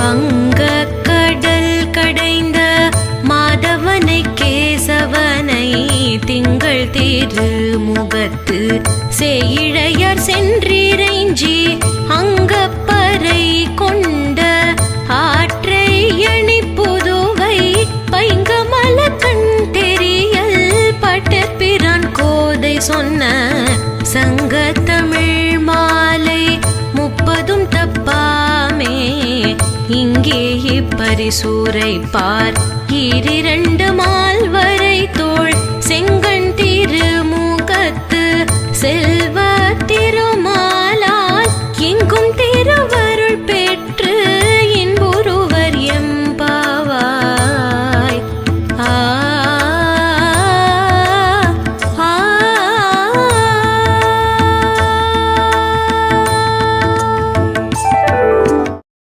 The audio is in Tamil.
வங்க கடல் கடைந்த மாதவனை கேசவனை திங்கள் திருமுகத்து சேயிழையர் சென்றிறைஞ்சி அங்கப்பறை கொண்ட ஆற்றை அணி புதுவை பைங்கமல கண் தெரியல் பட்டர்பிரான் கோதை சொன்ன சங்கத்தமிழ் மாலை 30 தப்பாமே இங்கே இப்பரிசூரை பார் 2 மால்வரை தோள் செங்கண் திருமுகத்து செல்வ திருமால்